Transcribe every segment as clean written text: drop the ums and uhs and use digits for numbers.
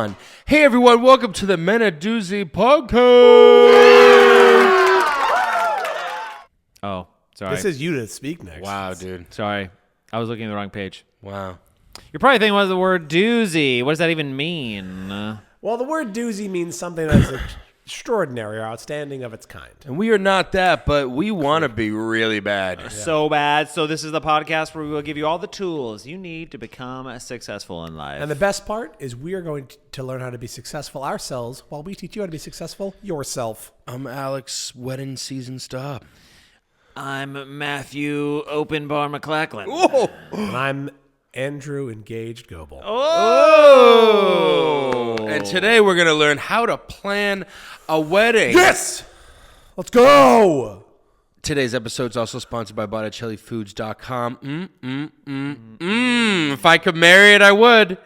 on. Hey everyone, welcome to the Men of Doozy podcast. Oh, sorry. This is you to speak next. Wow, dude. Sorry. I was looking at the wrong page. Wow. You're probably thinking, what does the word doozy? What does that even mean? Well, the word doozy means something that's extraordinary or outstanding of its kind. And we are not that, but we want to be really bad. So bad. So this is the podcast where we will give you all the tools you need to become successful in life. And the best part is we are going to learn how to be successful ourselves while we teach you how to be successful yourself. I'm Alex, wedding season stop. I'm Matthew Open Bar McLachlan. Oh! And I'm Andrew Engaged Goebel. Oh! And today we're going to learn how to plan a wedding. Yes! Let's go! Today's episode is also sponsored by BotticelliFoods.com. If I could marry it, I would.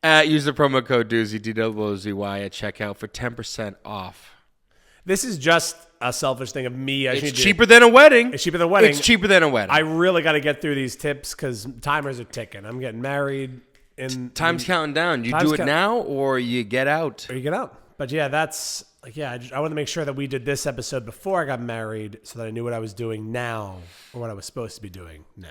Use the promo code Doozy, D-O-O-Z-Y, at checkout for 10% off. This is just a selfish thing of me. It's cheaper than a wedding. It's cheaper than a wedding. It's cheaper than a wedding. I really got to get through these tips because timers are ticking. I'm getting married in... Time's counting down. You do it now or you get out. Or you get out. But yeah, that's... I wanted to make sure that we did this episode before I got married so that I knew what I was doing now or what I was supposed to be doing now.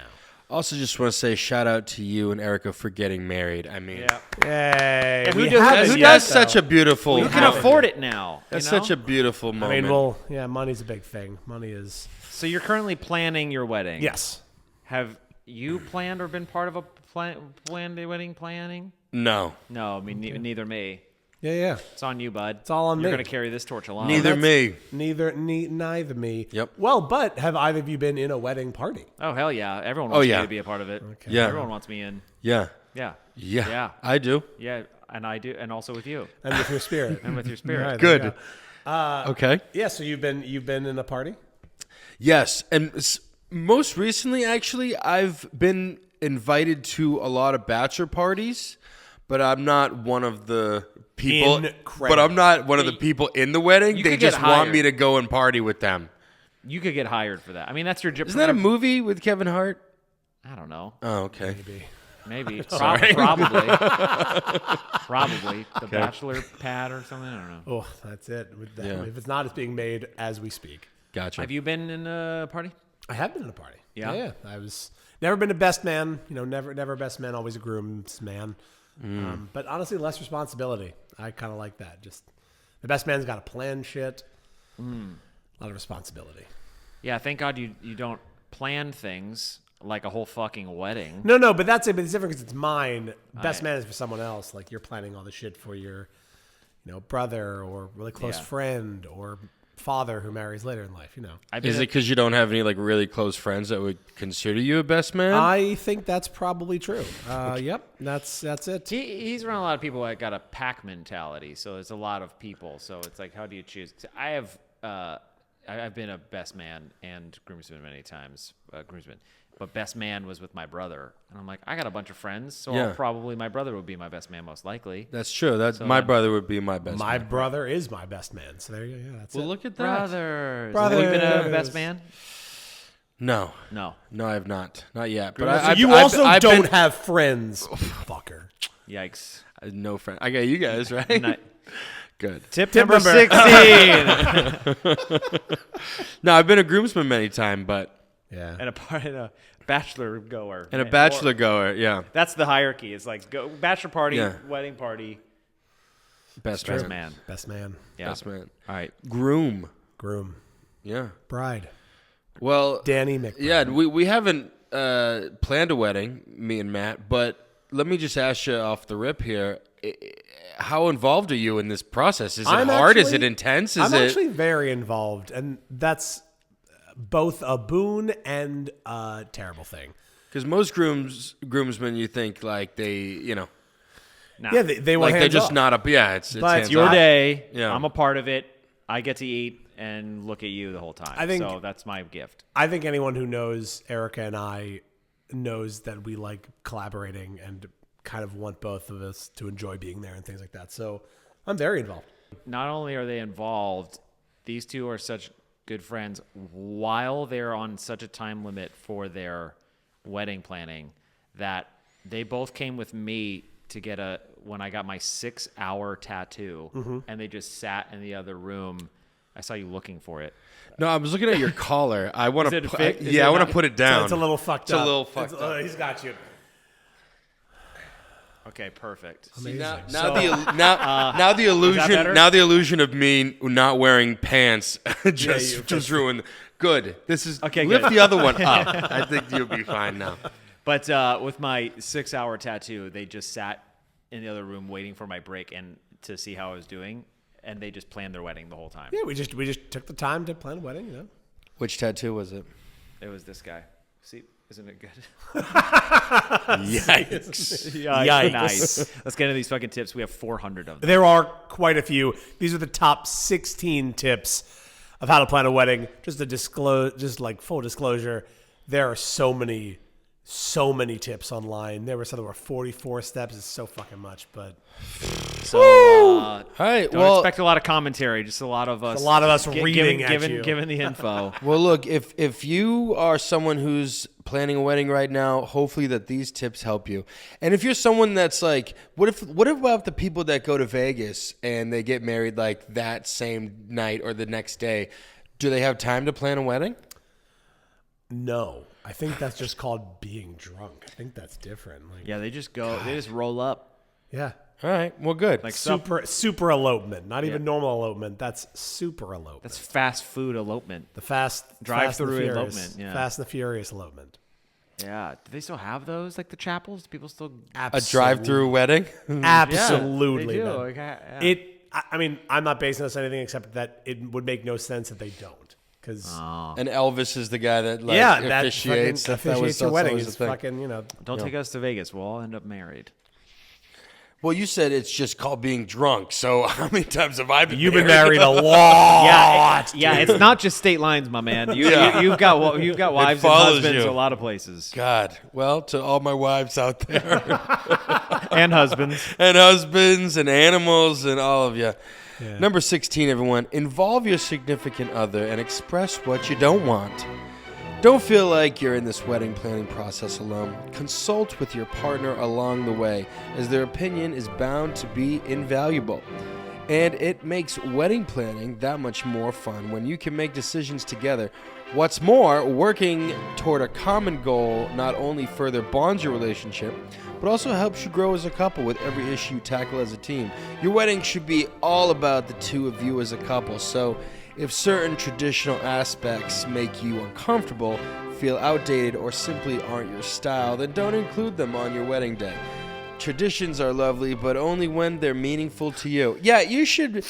Also, just want to say shout out to you and Erica for getting married. I mean, Yay. who does that's such a beautiful... You can afford it now. That's such a beautiful moment. I mean, money's a big thing. Money is... So you're currently planning your wedding. Yes. Have you planned or been part of a planned wedding planning? No. No, I mean, neither me. Yeah. It's on you, bud. It's all on me. You're going to carry this torch along. Neither me. Neither me. Yep. Well, but have either of you been in a wedding party? Oh, hell yeah. Everyone wants me to be a part of it. Okay. Yeah. Everyone wants me in. Yeah. Yeah. I do. Yeah, and I do, and also with you. And with your spirit. And with your spirit. Right, there you Good. go. Okay. Yeah, so you've been in a party? Yes, and most recently, actually, I've been invited to a lot of bachelor parties, but I'm not one of the people. Incredible. But I'm not one of the people in the wedding. You They could get just want hired. me to go and party with them. You could get hired for that. I mean, that's your job. Isn't that a movie with Kevin Hart? I don't know. Oh, okay. Maybe. Sorry. Probably. Probably. The Bachelor pad or something. I don't know. Oh, that's it. Yeah. If it's not, it's being made as we speak. Gotcha. Have you been in a party? I have been in a party. Yeah? I was never been a best man. Never a best man. Always a groom's man. But honestly, less responsibility. I kind of like that. Just the best man's got to plan shit. A lot of responsibility. Yeah, thank God you don't plan things like a whole fucking wedding. No, but that's it. But it's different because it's mine. Best man is for someone else. Like you're planning all the shit for your, brother or really close friend or father who marries later in life. Is it because you don't have any really close friends that would consider you a best man? I think that's probably true. Yep, that's it. He's around a lot of people that got a pack mentality, so there's a lot of people. So it's like, how do you choose? I've been a best man and groomsman many times, but best man was with my brother, and I'm like, I got a bunch of friends, so probably my brother would be my best man most likely. That's true. My brother would be my best My man. brother is my best man. So there you go. Yeah, that's it. Look at that. Brothers. Have you been a best man? No, I have not. Not yet. But So you also don't have friends, fucker. Yikes. No friend. I got you guys, right? Good. Tip number 16. No, I've been a groomsman many times, but... Yeah. And a bachelor goer. And a bachelor goer, yeah. That's the hierarchy. It's like bachelor party, wedding party. Best man. Best man. Yeah. Best man. All right. Groom. Yeah. Bride. Well... Danny McBride. Yeah, we haven't planned a wedding, me and Matt, but let me just ask you off the rip here. How involved are you in this process? Is it hard? Is it intense? I'm actually very involved, and that's both a boon and a terrible thing. Because most groomsmen, you think they, Nah. Yeah, they want they're just off. not up. Yeah, it's It's your day. Yeah. I'm a part of it. I get to eat and look at you the whole time. So that's my gift. I think anyone who knows Erica and I knows that we like collaborating and kind of want both of us to enjoy being there and things like that. So I'm very involved. Not only are they involved, these two are such good friends while they're on such a time limit for their wedding planning that they both came with me to get when I got my 6-hour tattoo, and they just sat in the other room. I saw you looking for it. No, I was looking at your collar. I want to. I want to put it down. It's a little fucked up. It's a little fucked up. He's got you. Okay, perfect. Amazing. Now the illusion of me not wearing pants just ruined. Good. This is okay. Lift Good. the other one up. I think you'll be fine now. But with my 6-hour tattoo, they just sat in the other room waiting for my break and to see how I was doing, and they just planned their wedding the whole time. Yeah, we just took the time to plan a wedding. You know. Which tattoo was it? It was this guy. See, isn't it good? Yikes. Yikes. Nice. Let's get into these fucking tips. We have 400 of them. There are quite a few. These are the top 16 tips of how to plan a wedding. Just full disclosure, there are so many tips online. There were 44 steps. It's so fucking much, but So, all right. don't expect a lot of commentary. Just a lot of us. Reading at you. Giving the info. Well, look, if you are someone who's planning a wedding right now, hopefully that these tips help you. And if you're someone that's like, what about the people that go to Vegas and they get married like that same night or the next day? Do they have time to plan a wedding? No. I think that's just called being drunk. I think that's different. Like, Yeah, they just go. They just roll up. yeah. All right. Well, good. Like Super elopement. Not even normal elopement. That's super elopement. That's fast food elopement. The fast Drive-through Fast and the Furious- elopement, yeah. Fast and the Furious elopement. Yeah. Do they still have those? Like the chapels? Do people still? a drive-through wedding? Absolutely. Yeah, they do. man. Like, yeah. I mean, I'm not basing this on anything except that it would make no sense if they don't. Because And Elvis is the guy that officiates. that officiates your wedding. That's Is the thing. fucking, Don't take us to Vegas. We'll all end up married. Well, you said it's just called being drunk. So how many times have I been You've been married a lot. Yeah, it's not just state lines, my man. You've got wives and follows husbands you. a lot of places, God. Well, to all my wives out there. and husbands. and husbands and animals and all of you. Yeah. Number 16, everyone. Involve your significant other and express what you don't want. Don't feel like you're in this wedding planning process alone. Consult with your partner along the way, as their opinion is bound to be invaluable. And it makes wedding planning that much more fun when you can make decisions together. What's more, working toward a common goal not only further bonds your relationship, but also helps you grow as a couple with every issue you tackle as a team. Your wedding should be all about the two of you as a couple, so if certain traditional aspects make you uncomfortable, feel outdated, or simply aren't your style, then don't include them on your wedding day. Traditions are lovely, but only when they're meaningful to you. Yeah, you should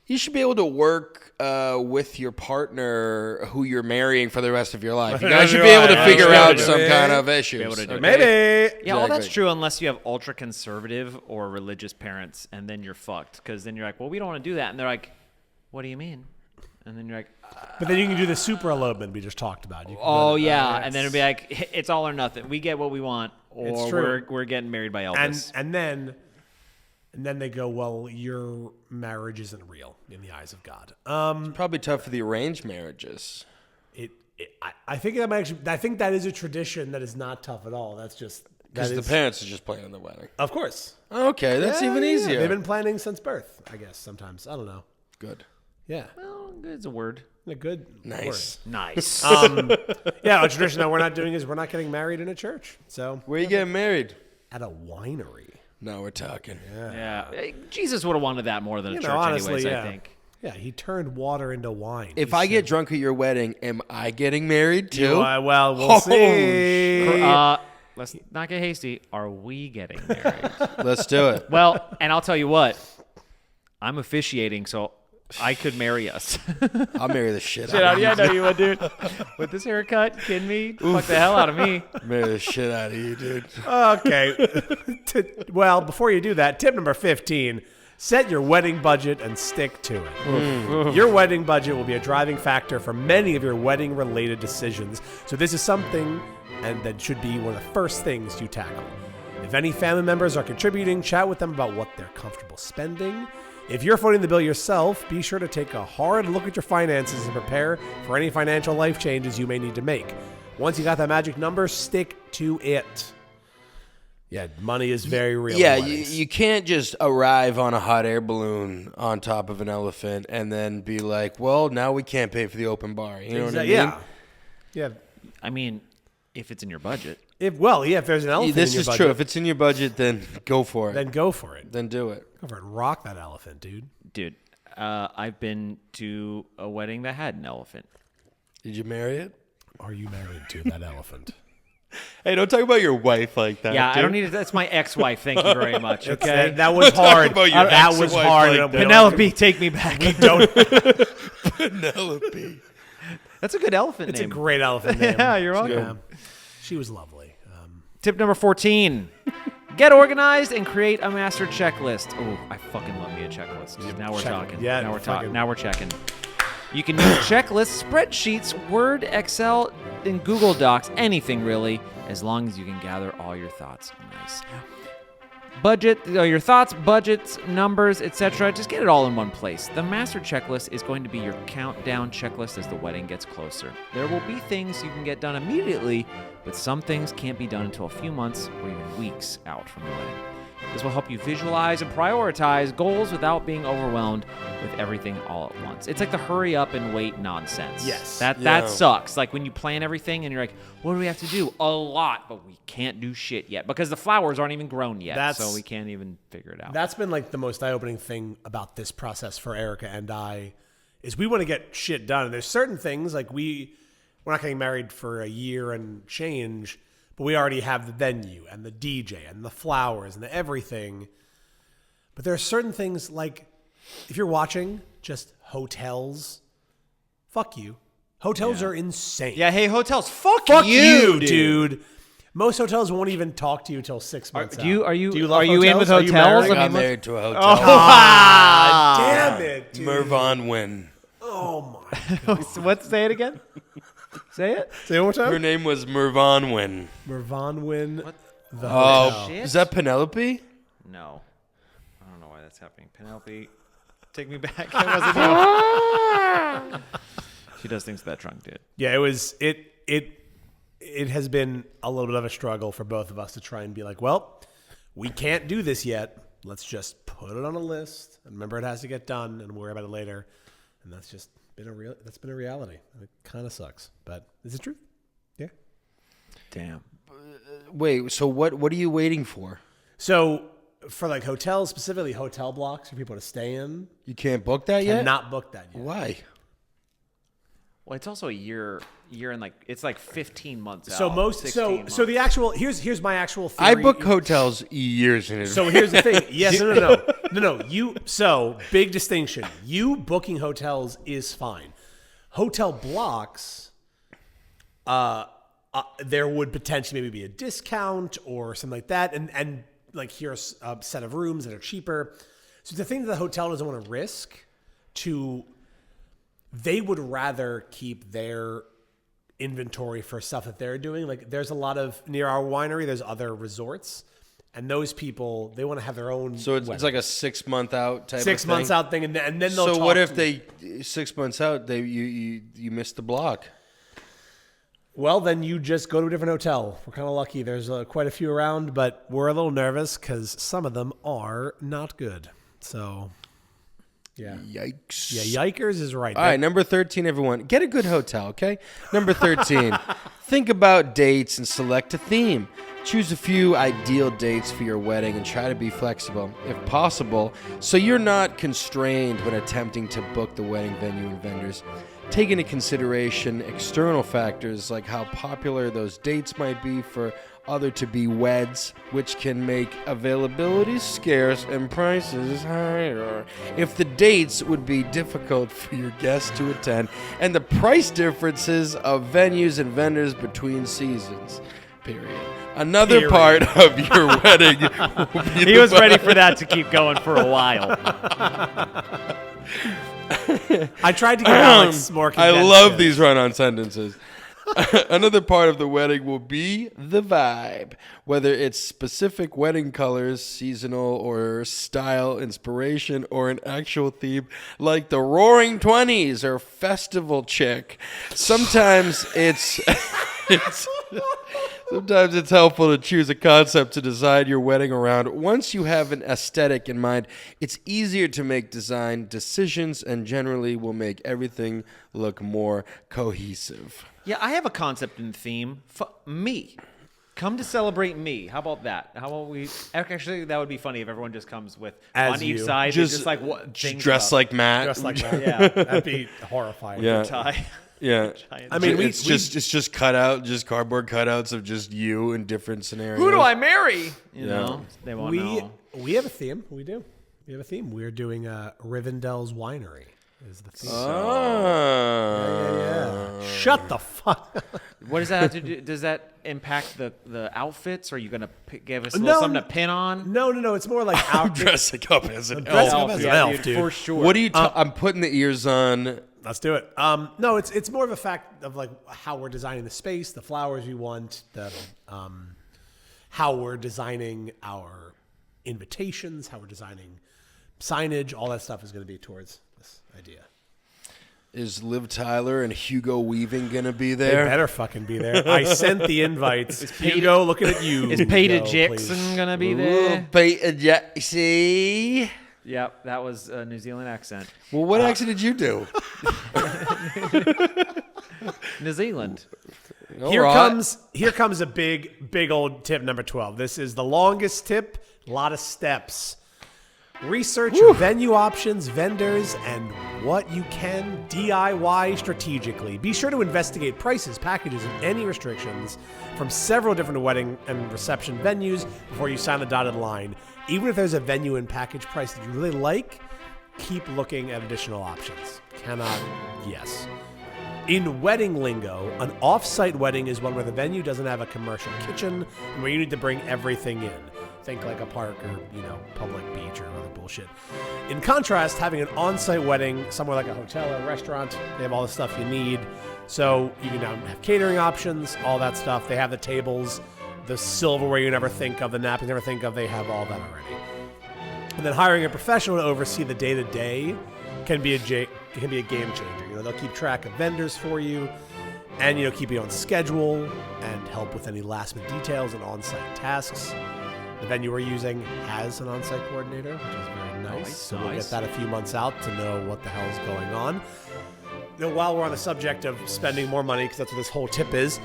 be able to work with your partner who you're marrying for the rest of your life. You guys should be able to figure out some kind of issues. Maybe. Yeah, all that's Exactly. true unless you have ultra conservative or religious parents, and then you're fucked. Because then you're like, well, we don't want to do that, and they're like, what do you mean? And then you're like, But then you can do the super elopement we just talked about. You can oh go to- yeah, and then it'd be like, it's all or nothing. We get what we want, It's or true. we're getting married by Elvis. and then they go, well, your marriage isn't real in the eyes of God. Probably tough for the arranged marriages. I think that might actually. I think that is a tradition that is not tough at all. That's just Because the parents are just planning the wedding. Of course. Okay, that's even easier. They've been planning since birth, I guess. Sometimes I don't know. Good. Yeah, Well, it's a word. a good Nice. Nice. Yeah, a tradition that we're not doing is we're not getting married in a church. So Where you getting married? at a winery. Now we're talking. yeah. Jesus would have wanted that more than a You church, know, honestly, anyways. yeah. I think. Yeah, he turned water into wine. If I get drunk at your wedding, am I getting married too? Well, we'll Oh, see. Let's not get hasty. Are we getting married? Let's do it. Well, and I'll tell you what. I'm officiating, so I could marry us. I'll marry the shit out of you. I know you would, dude. With this haircut, kidding me? Fuck the hell out of me. Marry the shit out of you, dude. Okay. Well, before you do that, tip number 15, set your wedding budget and stick to it. Your wedding budget will be a driving factor for many of your wedding-related decisions, so this is something and that should be one of the first things you tackle. If any family members are contributing, chat with them about what they're comfortable spending. If you're footing the bill yourself, be sure to take a hard look at your finances and prepare for any financial life changes you may need to make. Once you got that magic number, stick to it. Yeah, money is very real. Yeah, in you, weddings. you can't just arrive on a hot air balloon on top of an elephant and then be like, well, now we can't pay for the open bar. You know what I mean? Yeah. I mean, if it's in your budget. If there's an elephant This in your is budget, true. If it's in your budget, then go for it. then go for it. Then do it. Go for it. Rock that elephant, dude. Dude, I've been to a wedding that had an elephant. Did you marry it? Are you married to that elephant? Hey, don't talk about your wife like that. Yeah, dude. I don't need to. That's my ex-wife. Thank you very much. Okay. That was hard. about your That was ex-wife hard. like that. Penelope, take me back. Penelope. That's a good elephant It's name. a great elephant name. Yeah, you're welcome. Yeah. She was lovely. Tip number 14. Get organized and create a master checklist. Oh, I fucking love me a checklist. Now we're Check- talking. yeah, now we're fucking- talking. Now we're checking. You can use checklists, spreadsheets, Word, Excel, and Google Docs, anything really, as long as you can gather all your thoughts. Nice. Budget, your thoughts, budgets, numbers, etc. Just get it all in one place. The master checklist is going to be your countdown checklist as the wedding gets closer. There will be things you can get done immediately, but some things can't be done until a few months or even weeks out from the wedding. This will help you visualize and prioritize goals without being overwhelmed with everything all at once. It's like the hurry up and wait nonsense. Yes. That Yeah. sucks. Like when you plan everything and you're like, what do we have to do? A lot, but we can't do shit yet because the flowers aren't even grown yet. So we can't even figure it out. That's been like the most eye-opening thing about this process for Erica and I is we want to get shit done. And there's certain things like we're not getting married for a year and change, but we already have the venue and the DJ and the flowers and the everything. But there are certain things like if you're watching just hotels, fuck you. Hotels are insane. Yeah, hey, hotels, fuck you, dude. Most hotels won't even talk to you till 6 months out. Are you love in with Are you hotels? married? I got married to a hotel. Damn it, dude. Mervon Wynn. Oh my God. What? Say it again. Say it. Say it one more Her time. name was Mervon Wynn. Mervon Wynn. The Oh, hotel. Shit. is that Penelope? No. I don't know why that's happening. Penelope, take me back. I wasn't She does things with that trunk, dude. Yeah, it has been a little bit of a struggle for both of us to try and be like, well, we can't do this yet. Let's just put it on a list and remember it has to get done and worry about it later. And that's just been a reality. It kind of sucks, but it's the truth. Yeah. Damn. Wait, so what are you waiting for? So for like hotels, specifically hotel blocks for people to stay in, You can't book that yet? cannot book that yet. Why? Well, it's also a year and like it's like 15 months So out. most 16 months. so the actual here's my actual theory. I book hotels years in advance. So here's the thing. Yes, no. So big distinction. You booking hotels is fine. Hotel blocks, there would potentially maybe be a discount or something like that, and like here's a set of rooms that are cheaper. So the thing that the hotel doesn't want to risk they would rather keep their inventory for stuff that they're doing. Like there's a lot of near our winery, there's other resorts, and those people they want to have their own. So it's wedding. like a 6 month out type 6 of thing? months out thing, and then they'll. So talk what if to they 6 months out you missed the block? Well, then you just go to a different hotel. We're kind of lucky. There's quite a few around, but we're a little nervous because some of them are not good. So, yeah. Yikes. Yeah, yikers is right. All right, number 13, everyone. Get a good hotel, okay? Number 13, think about dates and select a theme. Choose a few ideal dates for your wedding and try to be flexible, if possible, so you're not constrained when attempting to book the wedding venue and vendors. Take into consideration external factors like how popular those dates might be for other to-be weds, which can make availability scarce and prices higher. If the dates would be difficult for your guests to attend, and the price differences of venues and vendors between seasons. Period. Another part of your wedding will be He was ready for that to keep going for a while. I tried to give Alex more. I condensed love shit. these run-on sentences. Another part of the wedding will be the vibe, whether it's specific wedding colors, seasonal or style inspiration, or an actual theme like the Roaring 20s or Festival Chick. Sometimes it's Sometimes it's helpful to choose a concept to design your wedding around. Once you have an aesthetic in mind, it's easier to make design decisions and generally will make everything look more cohesive. Yeah, I have a concept and theme. Me. Come to celebrate me. How about that? How about we? Actually, that would be funny if everyone just comes with As on each you. side. Just like what? Dress like Matt. Just like that. Yeah. That'd be horrifying. Yeah. tie. Yeah. I mean, it's just cardboard cutouts of just you in different scenarios. Who do I marry? You Yeah. know, they won't know. We have a theme. We do. We have a theme. We're doing Rivendell's Winery. Is the theme. Yeah. Shut the fuck up. What does that have to do? Does that impact the outfits? Or are you gonna give us a little something to pin on? No. It's more like our dressing up as an dressing elf. up as Yeah, an elf, dude, dude. for sure. What do you? I'm putting the ears on. Let's do it. No, it's more of a fact of like how we're designing the space, the flowers we want, the how we're designing our invitations, how we're designing signage. All that stuff is going to be towards this idea. Is Liv Tyler and Hugo Weaving gonna be They there? better fucking be there. I sent the invites. Hugo, looking at you. Is Peter Hugo, Jackson please. gonna be Ooh, there? Peter Jackson. Yep, that was a New Zealand accent. Well, what accent did you do? New Zealand. Here All right. comes a big old tip number 12. This is the longest tip. A lot of steps. Research venue options, vendors, and what you can DIY strategically. Be sure to investigate prices, packages, and any restrictions from several different wedding and reception venues before you sign a dotted line. Even if there's a venue and package price that you really like, keep looking at additional options. Cannot, yes. In wedding lingo, an off-site wedding is one where the venue doesn't have a commercial kitchen and where you need to bring everything in. Think like a park or, public beach or other bullshit. In contrast, having an on-site wedding somewhere like a hotel or a restaurant, they have all the stuff you need. So you can now have catering options, all that stuff. They have the tables, the silverware you never think of, the napkins you never think of. They have all that already. And then hiring a professional to oversee the day-to-day can be a game changer. They'll keep track of vendors for you and, keep you on schedule and help with any last-minute details and on-site tasks. The venue we're using has an on-site coordinator, which is very nice. So we'll get that a few months out to know what the hell is going on. While we're on the subject of spending more money, because that's what this whole tip is,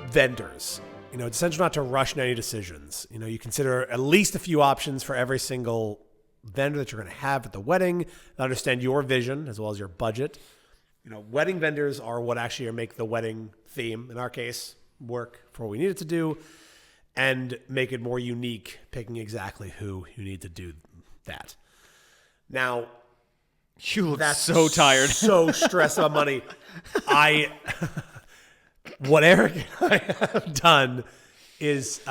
vendors. It's essential not to rush in any decisions. You consider at least a few options for every single vendor that you're going to have at the wedding. Understand your vision as well as your budget. Wedding vendors are what actually make the wedding theme, in our case, work for what we need it to do, and make it more unique, picking exactly who you need to do that. Now, You look so tired. So stressed about money. What Eric and I have done is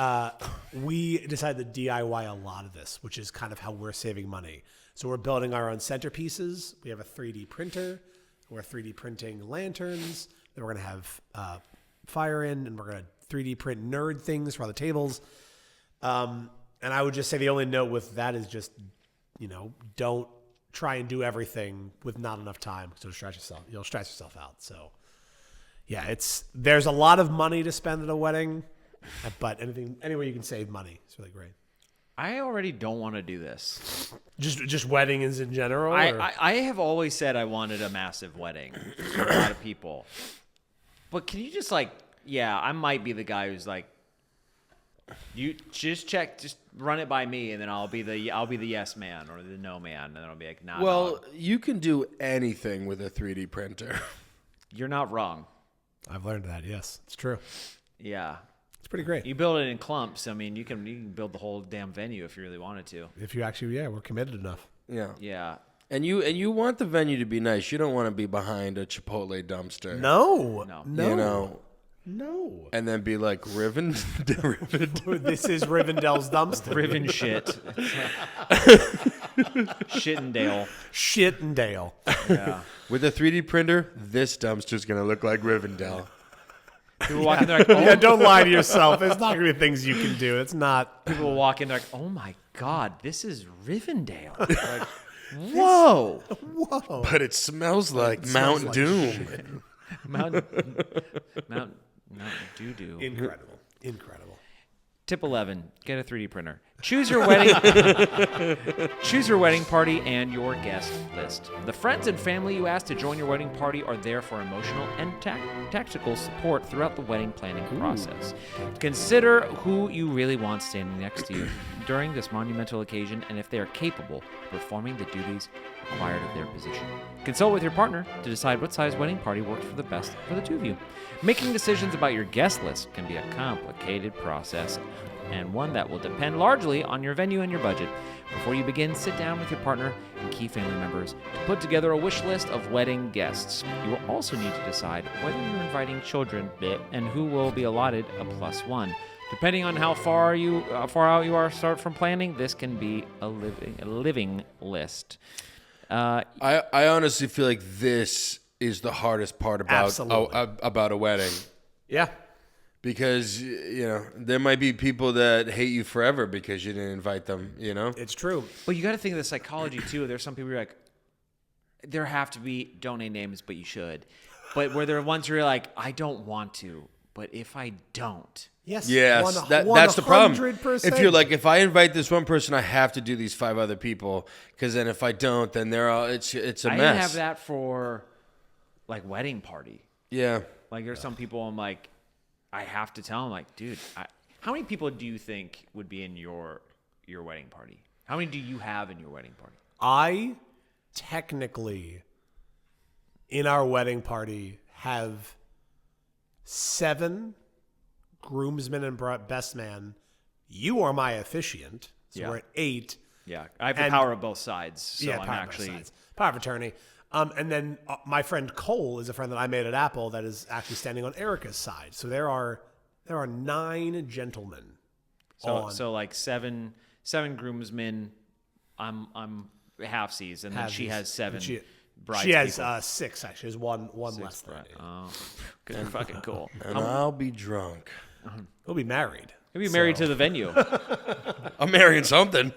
we decided to DIY a lot of this, which is kind of how we're saving money. So we're building our own centerpieces. We have a 3D printer. We're 3D printing lanterns. Then we're going to have fire in, and we're going to 3D print nerd things for all the tables. And I would just say the only note with that is just, don't try and do everything with not enough time, because you'll stress yourself out. So yeah, there's a lot of money to spend at a wedding, but anywhere you can save money, it's really great. I already don't want to do this. Just weddings in general? I have always said I wanted a massive wedding for a lot of people. But can you just I might be the guy who's like, you just run it by me, and then I'll be the yes man or the no man, and then I'll be like, nah. Well, you can do anything with a 3D printer. You're not wrong. I've learned that. Yes, it's true. Yeah. It's pretty great. You build it in clumps. I mean, you can build the whole damn venue if you really wanted to. If you actually, we're committed enough. Yeah. Yeah. And you want the venue to be nice. You don't want to be behind a Chipotle dumpster. No. No. And then be like, Riven? This is Rivendell's dumpster. Riven shit. Shittendale. Shittendale. Yeah. With a 3D printer, this dumpster's going to look like Rivendell. People walk in there like, oh. Yeah, don't lie to yourself. There's not going to be things you can do. It's not. People will walk in there like, oh my God, this is Rivendell. Like, whoa. Whoa. But it smells like Mount Doom. Mount Not doo-doo. Incredible. Tip 11, get a 3D printer. Choose your wedding party and your guest list. The friends and family you ask to join your wedding party are there for emotional and tactical support throughout the wedding planning process. Consider who you really want standing next to you during this monumental occasion and if they are capable of performing the duties required of their position. Consult with your partner to decide what size wedding party works for the best for the two of you. Making decisions about your guest list can be a complicated process and one that will depend largely on your venue and your budget. Before you begin, sit down with your partner and key family members to put together a wish list of wedding guests. You will also need to decide whether you're inviting children and who will be allotted a +1. Depending on how far out you are start from planning, this can be a living list. I honestly feel like this is the hardest part about a wedding. Yeah. Because, there might be people that hate you forever because you didn't invite them, It's true. Well, you got to think of the psychology, too. There's some people who are like, there have to be, don't name names, but you should. But where there are ones where you're like, I don't want to, but if I don't. Yes, that's the problem. 100%. If you're like, if I invite this one person, I have to do these 5 other people, because then if I don't, then they're all it's a mess. I didn't have that for like wedding party. Yeah, like there's some people I'm like, I have to tell them like, dude, how many people do you think would be in your wedding party? How many do you have in your wedding party? I technically in our wedding party have 7 groomsmen and best man. You are my officiant, so we're at 8. Yeah, I have the power of both sides, so I'm actually power of attorney. And then my friend Cole is a friend that I made at Apple that is actually standing on Erica's side. So there are 9 gentlemen. So like 7 groomsmen. I'm halfsies, and then she has 7. Brides she has people. 6 actually. She has one less than I do. Oh, good, fucking cool. And I'll be drunk. We'll be married. You'll be married to the venue. I'm marrying something.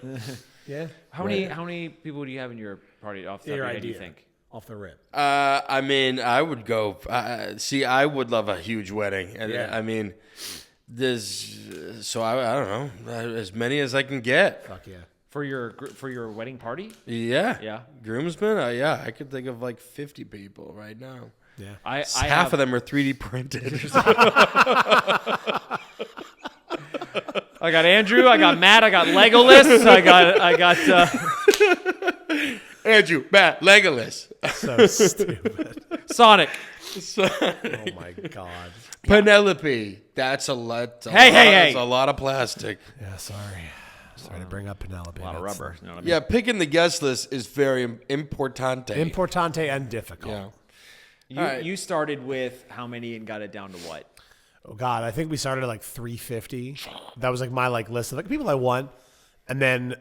Yeah. How many people do you have in your party off the top of your head, do you think? Off the rip. I mean, I would go. I would love a huge wedding. And I mean, so I don't know, as many as I can get. Fuck yeah. For your wedding party? Yeah. Groomsmen? I could think of like 50 people right now. Yeah. Half of them are 3D printed. I got Andrew, I got Matt, I got Legolas, I got Andrew, Matt, Legolas. So stupid. Sonic. Oh my god. Penelope. That's a lot. Hey. That's a lot of plastic. Yeah, sorry to bring up Penelope. A lot of rubber. You know what I mean? Yeah, picking the guest list is very importante. Importante and difficult. Yeah. You started with how many and got it down to what? Oh god, I think we started at like 350. That was like my list of like people I want, and then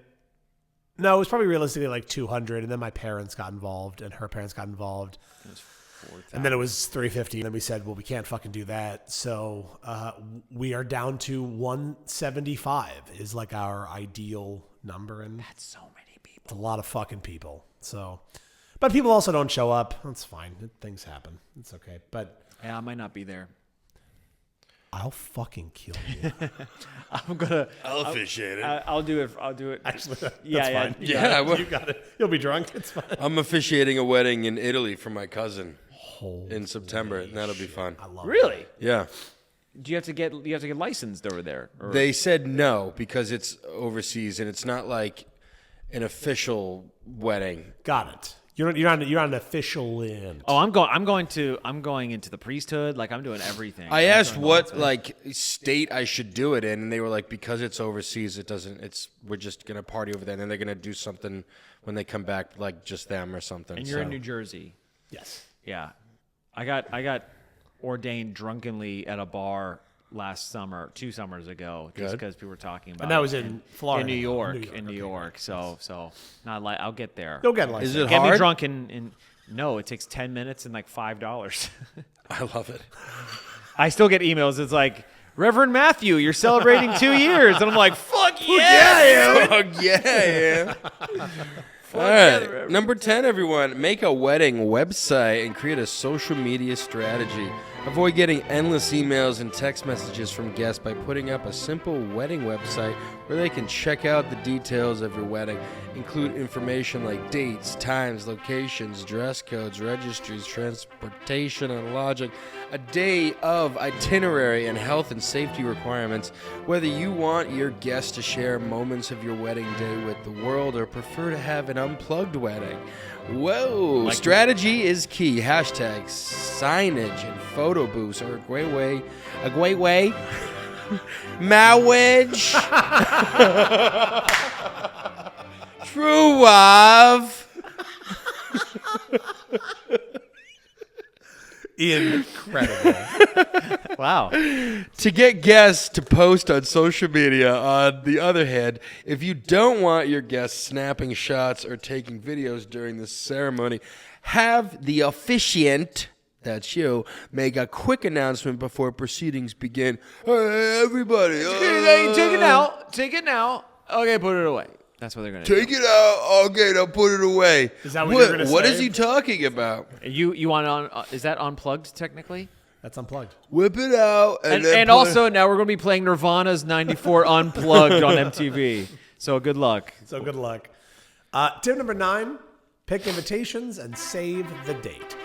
no, it was probably realistically like 200, and then my parents got involved, and her parents got involved, and then it was 350, and then we said, well, we can't fucking do that, so we are down to 175 is like our ideal number, and That's so many people. it's a lot of fucking people. So, but people also don't show up. That's fine. Things happen. It's okay. But Yeah, I might not be there. I'll fucking kill you. I'll officiate it. I'll do it. I'll do it. Actually, that's Yeah, fine. yeah. You got it. You'll be drunk. It's fine. I'm officiating a wedding in Italy for my cousin in September, and that'll be fun. I love Really? Yeah. Do you have to get licensed over there? Or? They said no because it's overseas and it's not like an official wedding. Got it. You're not an official in. Oh, I'm going into the priesthood. Like I'm doing everything. I asked what like state I should do it in, and they were like, because it's overseas, we're just gonna party over there, and then they're gonna do something when they come back, like just them or something. And you're in New Jersey. Yes. Yeah, I got ordained drunkenly at a bar last summer, 2 summers ago, just because people were talking about. And that was it. in Florida. In New York. So not like I'll get there. You'll get licensed. Is it Get hard? me drunk in no, it takes 10 minutes and like $5. I love it. I still get emails. It's like, Reverend Matthew, you're celebrating 2 years, and I'm like, fuck yeah, Fuck yeah. All right. Number 10, everyone. Make a wedding website and create a social media strategy. Avoid getting endless emails and text messages from guests by putting up a simple wedding website where they can check out the details of your wedding. Include information like dates, times, locations, dress codes, registries, transportation and lodging, a day of itinerary, and health and safety requirements. Whether you want your guests to share moments of your wedding day with the world or prefer to have an unplugged wedding. Whoa! Strategy is key. Hashtags, signage, and photo booths are a great way. Marriage. True love. Incredible. Wow. To get guests to post on social media, on the other hand, if you don't want your guests snapping shots or taking videos during the ceremony, have the officiant, that's you, make a quick announcement before proceedings begin. Hey, everybody. Take it now. Take it now. Okay, put it away. That's what they're going to do. Take it out. Okay, now put it away. Is that what you're going to say? What is he talking about? You want on? Is that unplugged technically? That's unplugged. Whip it out. And also now we're going to be playing Nirvana's '94 Unplugged on MTV. So good luck. Tip number 9, pick invitations and save the date.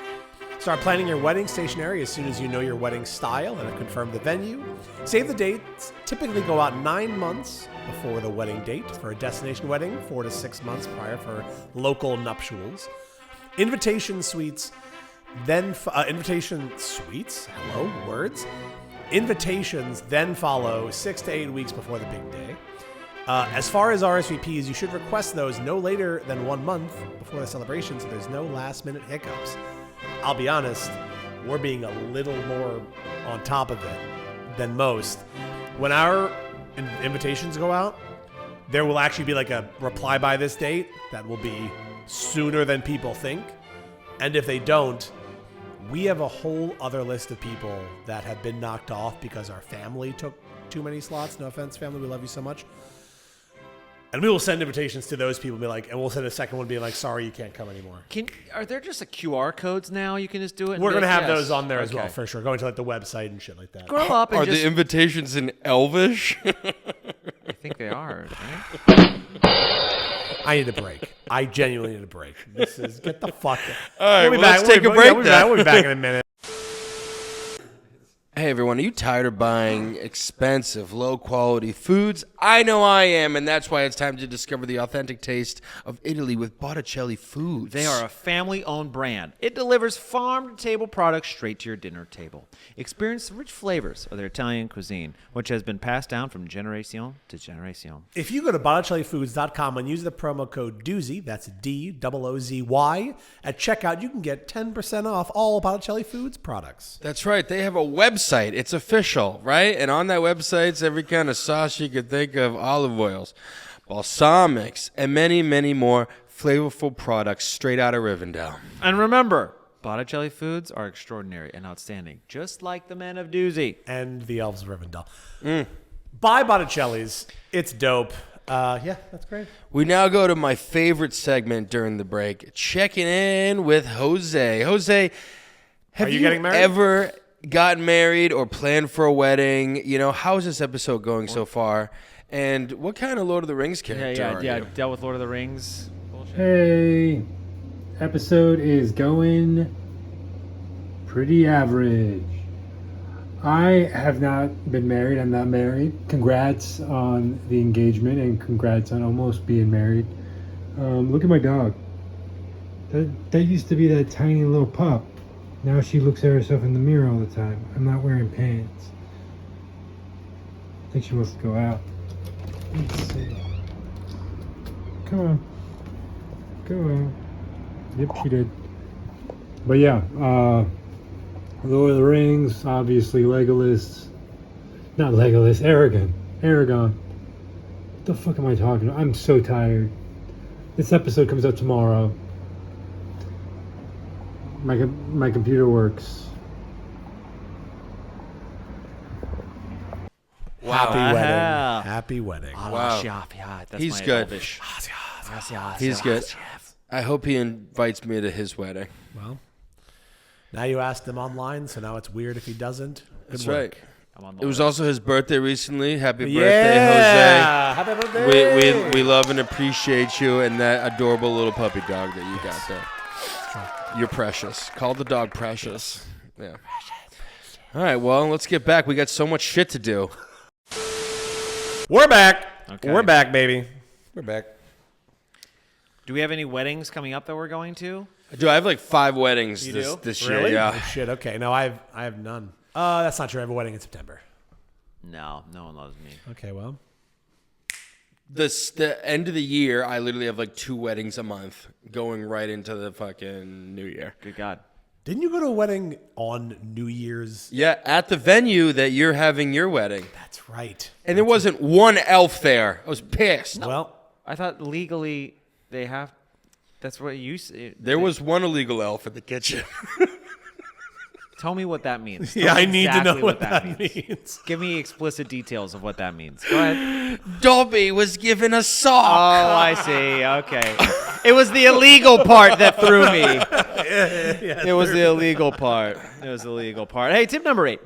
Start planning your wedding stationery as soon as you know your wedding style and confirm the venue. Save the dates. Typically go out 9 months before the wedding date for a destination wedding, 4 to 6 months prior for local nuptials. Invitation suites, Invitations then follow 6 to 8 weeks before the big day. As far as RSVPs, you should request those no later than 1 month before the celebration so there's no last minute hiccups. I'll be honest, we're being a little more on top of it than most. When our invitations go out, there will actually be like a reply by this date that will be sooner than people think. And if they don't, we have a whole other list of people that have been knocked off because our family took too many slots. No offense, family, we love you so much. And we will send invitations to those people and be like, and we'll send a second one being like, sorry, you can't come anymore. Are there just QR codes now? You can just do it. We're going to have those on there as well, for sure. Going to like the website and shit like that. Grow up and Are the invitations in Elvish? I think they are. Right? I need a break. I genuinely need a break. Get the fuck out. All right, let's take a break then. We'll be back in a minute. Hey everyone, are you tired of buying expensive, low-quality foods? I know I am, and that's why it's time to discover the authentic taste of Italy with Botticelli Foods. They are a family-owned brand. It delivers farm-to-table products straight to your dinner table. Experience the rich flavors of their Italian cuisine, which has been passed down from generation to generation. If you go to BotticelliFoods.com and use the promo code Doozy, that's DOOZY, at checkout, you can get 10% off all Botticelli Foods products. That's right. They have a website. It's official, right? And on that website, it's every kind of sauce you could think of, olive oils, balsamics, and many, many more flavorful products straight out of Rivendell. And remember, Botticelli Foods are extraordinary and outstanding, just like the Men of Doozy. And the Elves of Rivendell. Buy Botticelli's. It's dope. Yeah, that's great. We now go to my favorite segment during the break, checking in with Jose. Jose, have you getting married? ever gotten married or planned for a wedding? You know, how's this episode going so far? And what kind of Lord of the Rings character are you? Dealt with Lord of the Rings bullshit. Hey, episode is going pretty average. I have not been married. I'm not married. Congrats on the engagement and congrats on almost being married. Look at my dog. That used to be that tiny little pup. Now she looks at herself in the mirror all the time. I'm not wearing pants. I think she wants to go out. Let's see. Come on. Go on. Yep, she did. But yeah, Lord of the Rings, obviously Legolas. Not Legolas, Aragorn. What the fuck am I talking about? I'm so tired. This episode comes out tomorrow. My computer works. Wow. Happy wedding. Wow. That's He's my good. Elvish. He's good. I hope he invites me to his wedding. Well, Now you asked him online, so now it's weird if he doesn't. That's right. I'm on the It was list. also his birthday recently. Happy birthday, Yeah, happy Jose. birthday. We love and appreciate you and that adorable little puppy dog that you got there. You're precious. Call the dog Precious. Yeah. All right, well, let's get back. We got so much shit to do. We're back. Okay. We're back, baby. We're back. Do we have any weddings coming up that we're going to? Dude, I have like 5 weddings You this do? year. Really? Yeah. Oh, shit. Okay. No, I have none. That's not true. I have a wedding in September. No one loves me. Okay. Well. The end of the year, I literally have like 2 weddings a month going right into the fucking new year. Good God. Didn't you go to a wedding on New Year's? Yeah, at the venue that you're having your wedding. That's right. And there wasn't one elf there. I was pissed. Well, I thought legally they have. That's what you say. There was one illegal elf in the kitchen. Tell me what that means. Tell yeah, me I need to know exactly what that means. Give me explicit details of what that means. Go ahead. Dobby was given a sock. Oh, I see. Okay. It was the illegal part that threw me. It was the illegal part. It was the illegal part. Hey, tip number 8.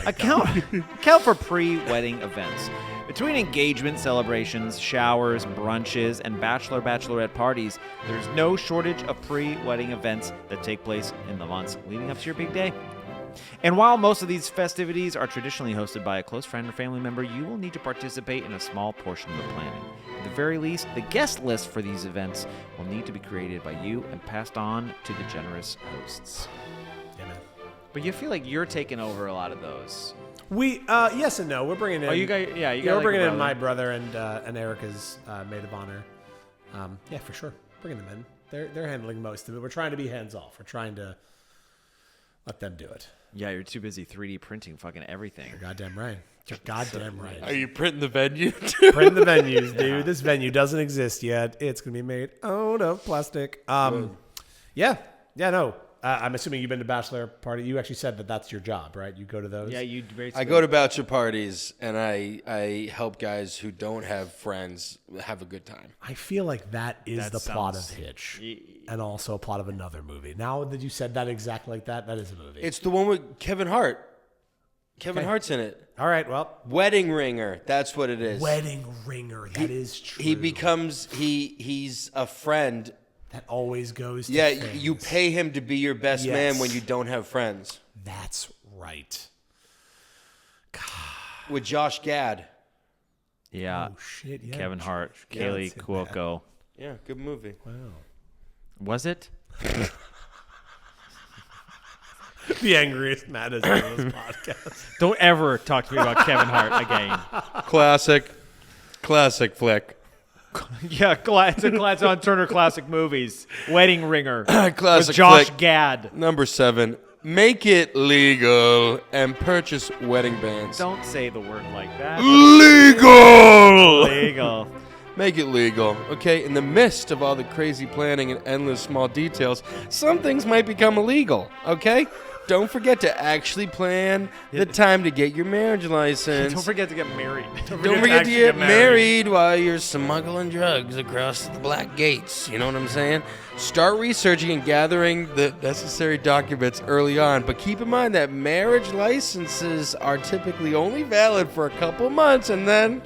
Account for pre-wedding events. Between engagement celebrations, showers, brunches, and bachelorette parties, there's no shortage of pre-wedding events that take place in the months leading up to your big day. And while most of these festivities are traditionally hosted by a close friend or family member, you will need to participate in a small portion of the planning. At the very least, the guest list for these events will need to be created by you and passed on to the generous hosts. Yeah, man. But you feel like you're taking over a lot of those. We yes and no. We're bringing in. Oh, you got yeah. You got we're like bringing a in my brother. brother and Erica's maid of honor. Yeah, for sure. Bringing them in. They're handling most of it. We're trying to be hands off. We're trying to let them do it. Yeah, you're too busy 3D printing fucking everything. You're goddamn right. You're goddamn right. Are you printing the venue too? Print the venues, dude. This venue doesn't exist yet. It's gonna be made out of plastic. Yeah. No. I'm assuming you've been to bachelor party. You actually said that that's your job, right? You go to those. Yeah, you basically. I go to bachelor parties and I help guys who don't have friends have a good time. I feel like that is That the plot of sounds- Hitch, and also a plot of another movie. Now that you said that exactly like that, that is a movie. It's the one with Kevin Hart. Kevin Hart's in it. All right. Well, Wedding Ringer. That's what it is. Wedding Ringer. That is true. He becomes he's a friend. that always goes. To Yeah, things. you pay him to be your best man Yes. when you don't have friends. That's right. With Josh Gad. Yeah. Oh shit. Yeah. Kevin Hart, Yeah, Kaylee it's in Cuoco. Yeah, good movie. Wow. Was it? The angriest, maddest of this podcast. Don't ever talk to me about Kevin Hart again. Classic flick. Yeah, it's on Turner Classic Movies. Wedding Ringer. Classic with Josh flick. Gad. Number 7. Make it legal and purchase wedding bands. Don't say the word like that. Legal! Legal. Make it legal. Okay, in the midst of all the crazy planning and endless small details, some things might become illegal, okay? Don't forget to actually plan the time to get your marriage license. Don't forget to get married. Don't forget to get married while you're smuggling drugs across the black gates. You know what I'm saying? Start researching and gathering the necessary documents early on, but keep in mind that marriage licenses are typically only valid for a couple months and then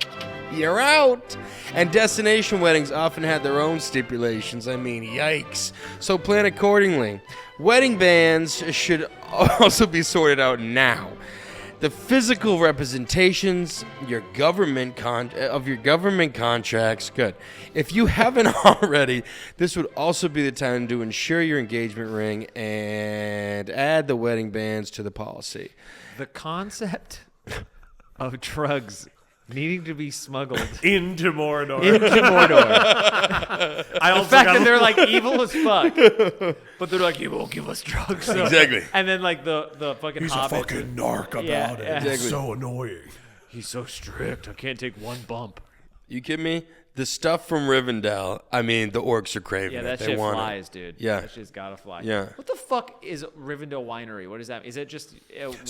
you're out. And destination weddings often have their own stipulations. I mean, yikes. So plan accordingly. Wedding bands should also be sorted out now. The physical representations of your government contracts. Good. If you haven't already, this would also be the time to insure your engagement ring and add the wedding bands to the policy. The concept of drugs needing to be smuggled Into Mordor. into Mordor. I also The fact got that they're like evil as fuck, but they're like, he won't give us drugs. So- Exactly. And then like the fucking He's a hobbit. fucking narc about Yeah, it. yeah. It's Exactly. so annoying. He's so strict. I can't take one bump. You kidding me? The stuff from Rivendell, I mean, the orcs are craving Yeah, it. that They shit want flies, dude. Yeah. That shit's gotta fly. Yeah. What the fuck is Rivendell Winery? What is that? Is it just? So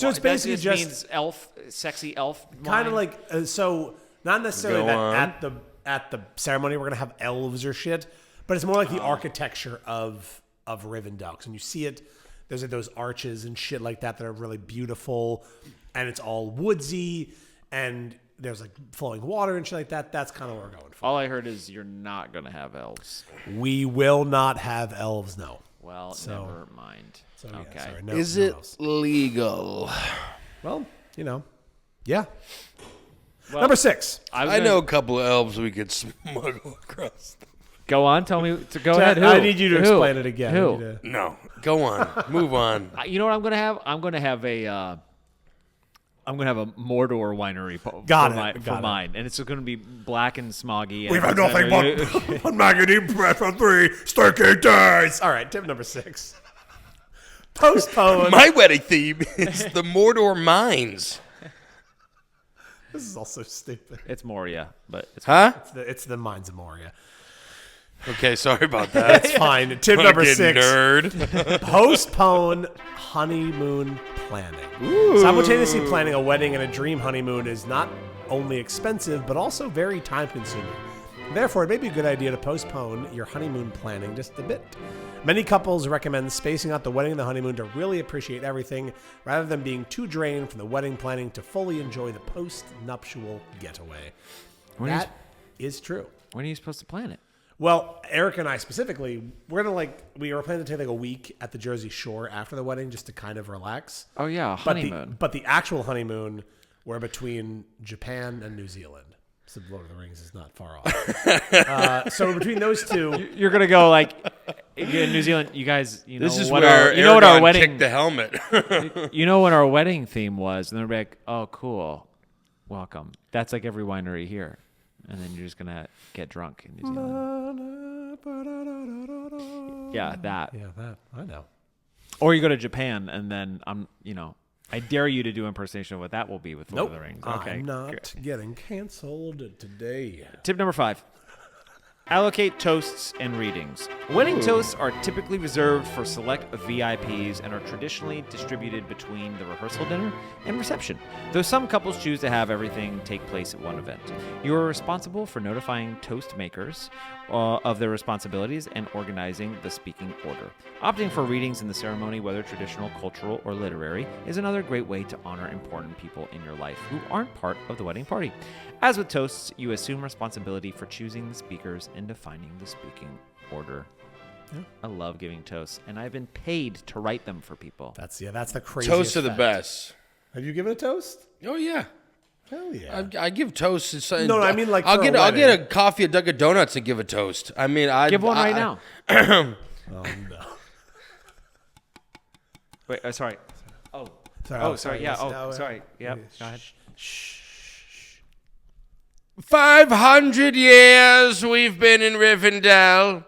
it's that basically just- means elf, sexy elf. Kind of wine? like so. Not necessarily Go that on. at the ceremony we're gonna have elves or shit, but it's more like the architecture of Rivendell. 'Cause when you see it, There's like those arches and shit like that are really beautiful, and it's all woodsy, and there's like flowing water and shit like that. That's kind of what we're going for. All I heard is you're not going to have elves. We will not have elves, no. Well, never mind. So, yeah, okay. sorry, no, Is no it elves. legal? Well, yeah. Well, Number 6. I know a couple of elves we could smuggle across. Go on. Tell me. Go ahead. Who? I need you to explain it again. Who? No, go on. Move on. You know what I'm going to have? I'm going to have a Mordor winery for mine, and it's going to be black and smoggy. We've had nothing but maggoty breath for 3 stinky days. All right, tip number 6. Postpone. My wedding theme is the Mordor Mines. This is also stupid. It's Moria, but it's Huh? It's the Mines of Moria. Okay, sorry about that. That's fine. Tip number Fucking 6. nerd. Postpone honeymoon planning. Simultaneously planning a wedding and a dream honeymoon is not only expensive, but also very time-consuming. Therefore, it may be a good idea to postpone your honeymoon planning just a bit. Many couples recommend spacing out the wedding and the honeymoon to really appreciate everything, rather than being too drained from the wedding planning to fully enjoy the post-nuptial getaway. That is true. When are you supposed to plan it? Well, Eric and I specifically, we were planning to take like a week at the Jersey Shore after the wedding just to kind of relax. Oh yeah, honeymoon. But the actual honeymoon, we're between Japan and New Zealand. So Lord of the Rings is not far off. So between those two, You're gonna go like in New Zealand. You guys, This is what where what our Aragorn wedding. kicked the helmet. You know what our wedding theme was, and they're like, "Oh, cool, welcome." That's like every winery here, and then you're just gonna get drunk in New Zealand. Yeah, that. yeah, that I know. Or you go to Japan, and then I dare you to do impersonation of what that will be with Lord Nope, of the Rings. Okay, I'm not good. getting canceled today. Tip number 5. Allocate toasts and readings. Wedding toasts are typically reserved for select VIPs and are traditionally distributed between the rehearsal dinner and reception, though some couples choose to have everything take place at one event. You are responsible for notifying toast makers of their responsibilities and organizing the speaking order. Opting for readings in the ceremony, whether traditional, cultural, or literary, is another great way to honor important people in your life who aren't part of the wedding party. As with toasts, you assume responsibility for choosing the speakers and defining the speaking order. Yeah. I love giving toasts, and I've been paid to write them for people. That's the craziest. Toasts are the fact. best. Have you given a toast? Oh yeah. Hell yeah. I give toasts. To something. No, I mean, like, I'll for a get wedding. a coffee, a Dunkin' Donuts, and give a toast. I mean, Give one right now. Oh no. Wait, sorry. Oh. Sorry, Oh, sorry. Yeah. yes, Oh, no, sorry. Yep. Go ahead. 500 years we've been in Rivendell,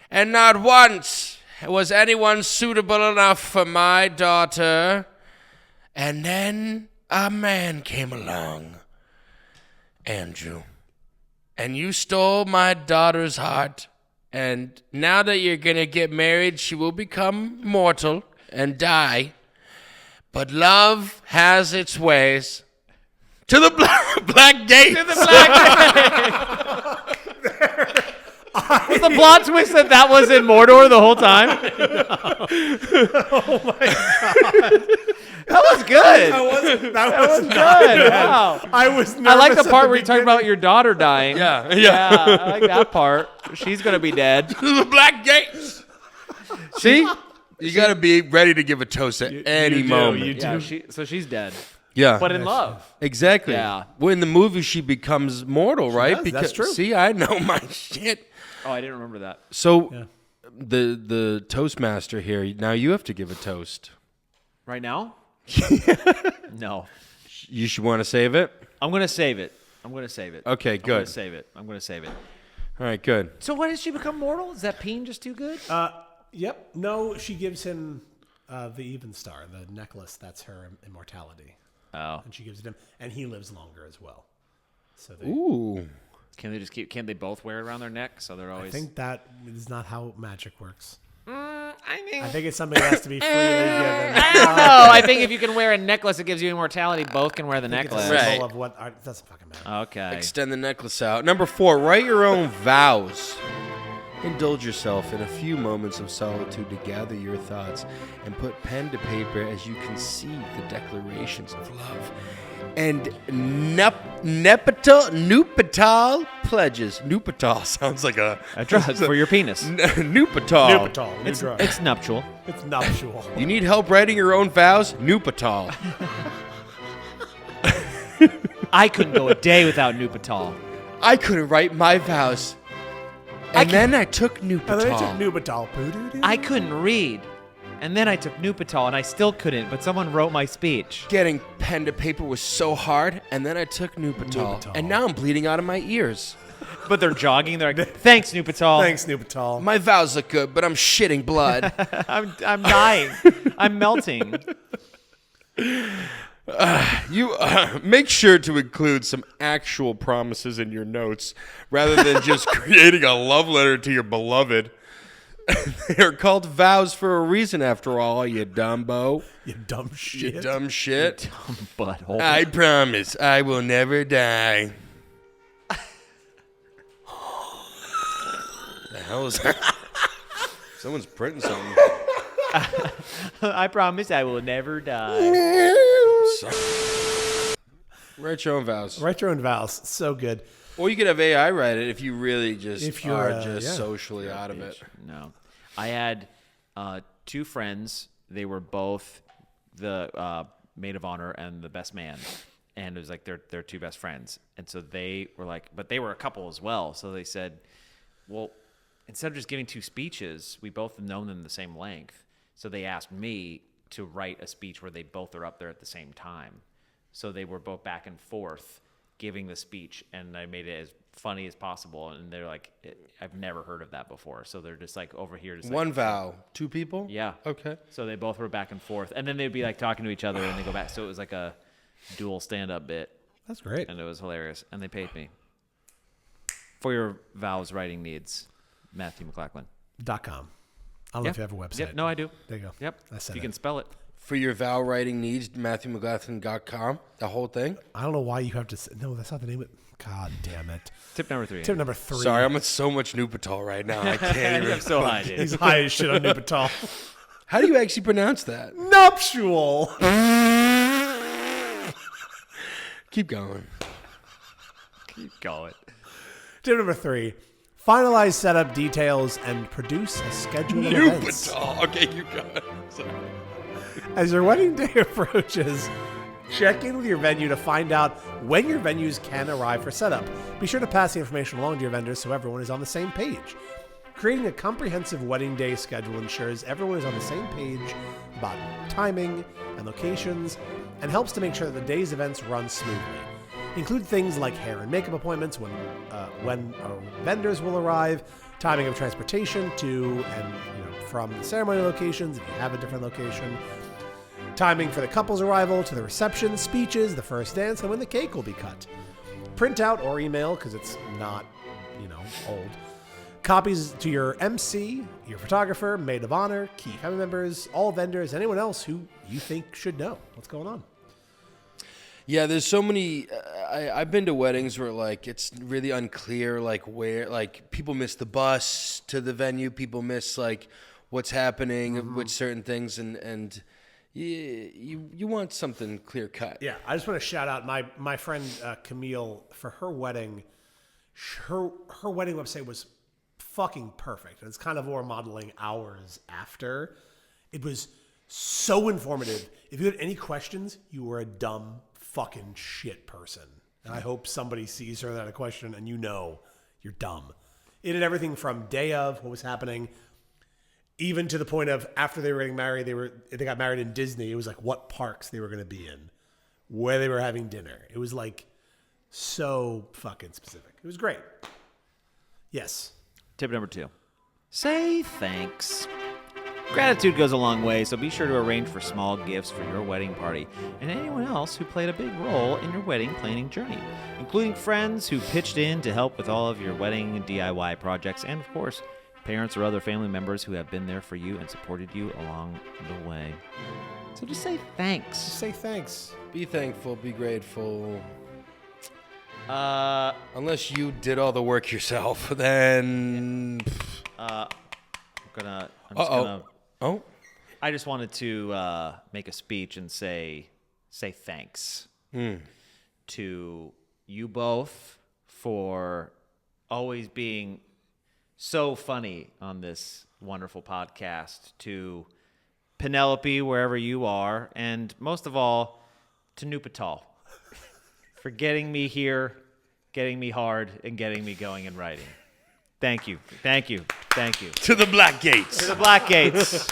and not once was anyone suitable enough for my daughter. And then a man came along, Andrew, and you stole my daughter's heart. And now that you're going to get married, she will become mortal and die. But love has its ways. To the black gate. To the black Was the plot twist that was in Mordor the whole time? Oh my god. That was good. That was Good. Wow. I was. I like the nervous at part where you're talking beginning. about your daughter dying. Yeah. I like that part. She's gonna be dead. To the black gates. See? You got to be ready to give a toast at any moment. You do. Yeah, so she's dead, Yeah. but in love. Exactly. Yeah. Well, in the movie, she becomes mortal, right? does, that's true. See, I know my shit. Oh, I didn't remember that. So, the Toastmaster here, now you have to give a toast. Right now? No. You should want to save it? I'm gonna save it. Okay, good. I'm gonna save it. All right, good. So why did she become mortal? Is that peen just too good? Yep. No, she gives him the Even Star, the necklace. That's her immortality, Oh. and she gives it him, and he lives longer as well. So Ooh. Can't they both wear it around their neck? So they're I always. think that is not how magic works. I I think it's something that has to be freely given. No, I think if you can wear a necklace that gives you immortality, both can wear the It's a necklace. symbol Right. of what art doesn't fucking matter. Okay. Extend the necklace out. Number 4, write your own vows. Indulge yourself in a few moments of solitude to gather your thoughts and put pen to paper as you conceive the declarations of love and Nupatal pledges. Nupatal sounds like a drug for your penis. Nupatal. Nupatal. It's nuptial. It's nuptial. You need help writing your own vows? Nupatal. I couldn't go a day without Nupatal. I couldn't write my vows. And then I took And then I took Nupatal. Nupatal. I couldn't read. And then I took Nupatal, and I still couldn't, but someone wrote my speech. Getting pen to paper was so hard, and then I took Nupatal. Nupatal. And now I'm bleeding out of my ears. But they're jogging. They're like, thanks, Nupatal. Thanks, Nupatal. My vows look good, but I'm shitting blood. I'm dying. I'm melting. You make sure to include some actual promises in your notes rather than just creating a love letter to your beloved. They're called vows for a reason, after all, you dumbo. You dumb shit. You dumb shit. Butthole. I promise I will never die. The hell is that? Someone's printing something. I promise I will never die. Write your own vows. Write your own vows. So good. Or you could have AI write it if you really just If you're, are just yeah. socially out of it. No. I had two friends. They were both the maid of honor and the best man. And it was like they're two best friends. And so they were like, but they were a couple as well. So they said, well, instead of just giving two speeches, we both have known them the same length. So they asked me to write a speech where they both are up there at the same time. So they were both back and forth giving the speech, and I made it as funny as possible. And they're like, I've never heard of that before. So they're just like over here. Just One like, vow. Two people? Yeah. Okay. So they both were back and forth. And then they'd be like talking to each other and they go back. So it was like a dual stand-up bit. That's great. And it was hilarious. And they paid me. For your vows writing needs, Matthew McLachlan. .com. I don't know if you have a website. Yep. No, I do. There you go. Yep. I said You it. can spell it. For your vow writing needs, MatthewMcLaughlin.com. The whole thing. I don't know why you have to say, no, that's not the name of it. God damn it. Tip number 3. Tip number 3. Sorry, I'm at so much Nupatal right now. I can't even. I'm so high, dude. He's high as shit on Nupatal. How do you actually pronounce that? Nuptial. Keep going. Keep going. Tip number 3. Finalize setup details and produce a schedule of events. Nupatal. Okay, keep going. Sorry. As your wedding day approaches, check in with your venue to find out when your venues can arrive for setup. Be sure to pass the information along to your vendors so everyone is on the same page. Creating a comprehensive wedding day schedule ensures everyone is on the same page about timing and locations and helps to make sure that the day's events run smoothly. Include things like hair and makeup appointments, when our vendors will arrive, timing of transportation to and from the ceremony locations if you have a different location, timing for the couple's arrival to the reception, speeches, the first dance, and when the cake will be cut. Print out or email, because it's not, old. Copies to your MC, your photographer, maid of honor, key family members, all vendors, anyone else who you think should know what's going on. Yeah, there's so many. I've been to weddings where it's really unclear where people miss the bus to the venue, people miss what's happening with certain things, and you want something clear cut. Yeah, I just want to shout out my friend Camille for her wedding. Her wedding website was fucking perfect. It's kind of more modeling hours after. It was so informative. If you had any questions, you were a dumb fucking shit person. And I hope somebody sees her that a question and you're dumb. It had everything from day of, what was happening, even to the point of after they were getting married, they got married in Disney. It was what parks they were going to be in, where they were having dinner. It was so fucking specific. It was great. Yes. Tip number 2. Say thanks. Gratitude goes a long way, so be sure to arrange for small gifts for your wedding party and anyone else who played a big role in your wedding planning journey, including friends who pitched in to help with all of your wedding DIY projects, and of course, parents or other family members who have been there for you and supported you along the way. So just say thanks. Just say thanks. Be thankful, be grateful. Unless you did all the work yourself, then I'm just gonna. Oh. I just wanted to make a speech and say thanks to you both for always being so funny on this wonderful podcast, to Penelope, wherever you are, and most of all, to Nupatal for getting me here, getting me hard, and getting me going in writing. Thank you. Thank you. Thank you. To the Black Gates. To the Black Gates.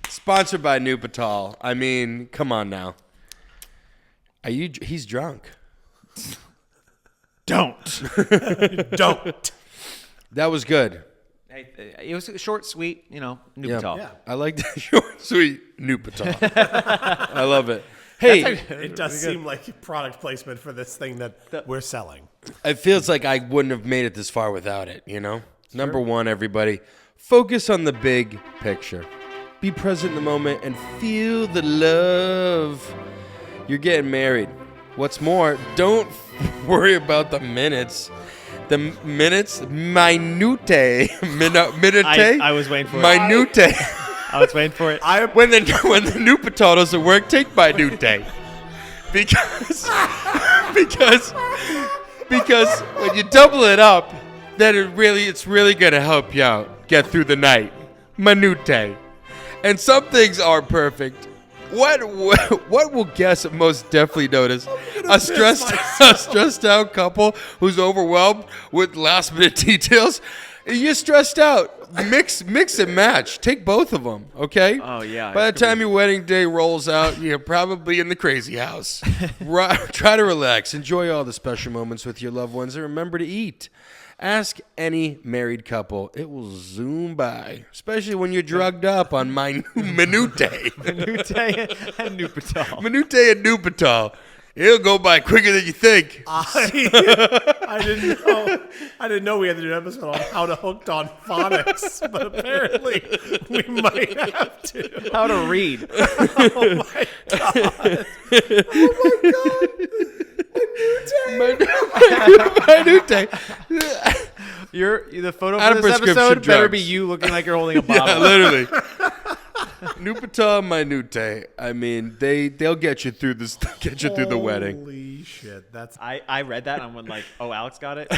Sponsored by Nupatal. I mean, come on now. He's drunk. Don't. Don't. That was good. Hey, it was short, sweet, Nupatal. Yeah. I like that short, sweet Nupatal. I love it. Hey, It does seem like product placement for this thing that we're selling. it feels like I wouldn't have made it this far without it, Number one, everybody, focus on the big picture. Be present in the moment and feel the love. You're getting married. What's more, don't worry about the minutes. The minutes, minute. Minute? I was waiting for it. Minute. I was waiting for it. When the new potato doesn't work, take minute. Because when you double it up, then it's really gonna help you out get through the night. Minute. And some things are perfect. What will guests most definitely notice? A stressed out couple who's overwhelmed with last minute details. You're stressed out. Mix and match. Take both of them, okay? Oh, yeah. By the time your wedding day rolls out, you're probably in the crazy house. Try to relax. Enjoy all the special moments with your loved ones, and remember to eat. Ask any married couple. It will zoom by, especially when you're drugged up on minute. Minute and Nupatal. Minute and Nupatal. It'll go by quicker than you think. I didn't know we had to do an episode on how to hooked on phonics, but apparently we might have to. How to read. Oh my god! Minute. The photo Out for of this prescription episode better drugs. be you looking like you're holding a bottle. Yeah, literally. Nupatal, minute. I mean, they'll get you through this. Get you through the wedding. Holy shit! That's I read that and I went like, oh, Alex got it.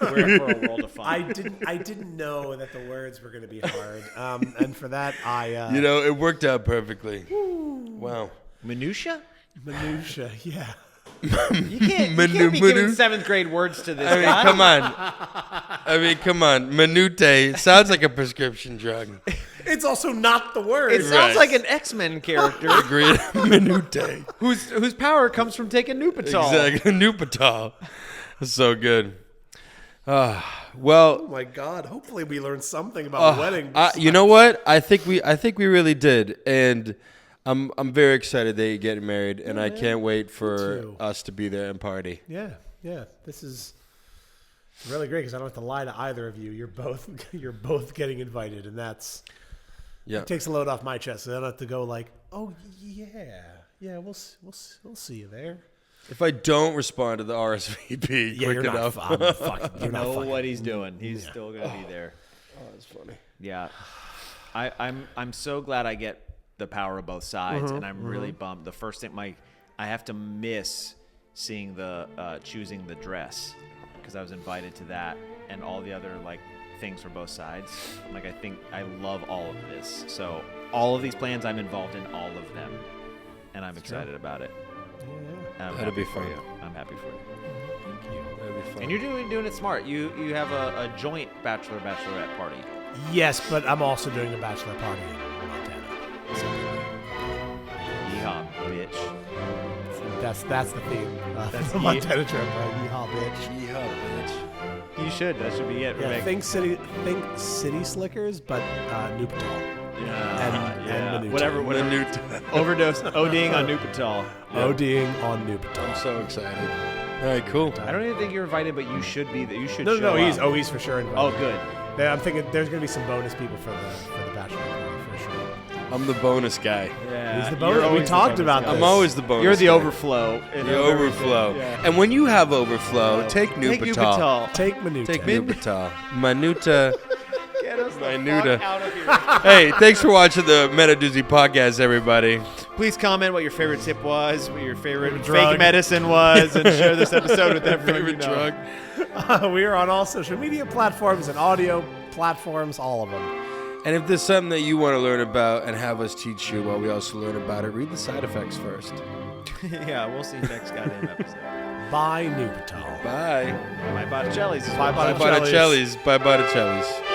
We're in for a world of fun. I didn't know that the words were going to be hard, and for that It worked out perfectly. Wow. Minutia? minutia. Yeah. You can't be giving 7th grade words to this guy. Come on. Minute sounds like a prescription drug. It's also not the word. It sounds like an X-Men character Agreed. Minute. whose power comes from taking Nupatal. Exactly. Nupatal. That's so good. Oh my God! Hopefully, we learned something about wedding. You know what? I think we really did, and I'm very excited that you're getting married, and I can't wait for us to be there and party. Yeah. This is really great because I don't have to lie to either of you. You're both getting invited, and that's it takes a load off my chest. So I don't have to go like, oh yeah, we'll see you there. If I don't respond to the RSVP quick enough, You know what he's doing. He's still gonna be there. Oh, that's funny. Yeah, I'm so glad I get the power of both sides, and I'm really bummed. The first thing I have to miss seeing the choosing the dress because I was invited to that and all the other things for both sides. I think I love all of this. So all of these plans, I'm involved in all of them, and I'm excited about it. Yeah. I'm That'll happy be for fun. you. I'm happy for you. Thank you. That'd be fun. And you're doing it smart. You have a joint bachelorette party. Yes, but I'm also doing a bachelor party in Montana. Yeehaw, bitch. So that's the theme. That's the Montana trip. Yeehaw, bitch. Yeah, bitch. You should. That should be it. Yeah, think city slickers, but Nupatal. And Minuta. Whatever. Overdose. ODing on Nupatal. ODing on Nupatal. I'm so excited. All right, cool. I don't even think you're invited, but you should be there. You should. No, show up. he's for sure invited. Oh, good. I'm thinking there's gonna be some bonus people for the bachelor party for sure. I'm the bonus guy. Yeah, He's the bonus. We talked about this. I'm always the bonus. You're the guy. overflow. The overflow. Yeah. And when you have overflow, take Nupatal. Take Minuta. Take Nupatal. Minuta Minuta. Out of here. Hey, thanks for watching the Men of Doozy podcast, everybody. Please comment what your favorite tip was, what your favorite drug. fake medicine was, and share this episode with everyone Favorite you know. drug. We are on all social media platforms and audio platforms, all of them. And if there's something that you want to learn about and have us teach you while we also learn about it, read the side effects first. Yeah, we'll see you next goddamn episode. Bye, Nupatal. Bye. Bye, Botticelli's. Bye, Bye, Botticelli's. Bye, Botticelli's.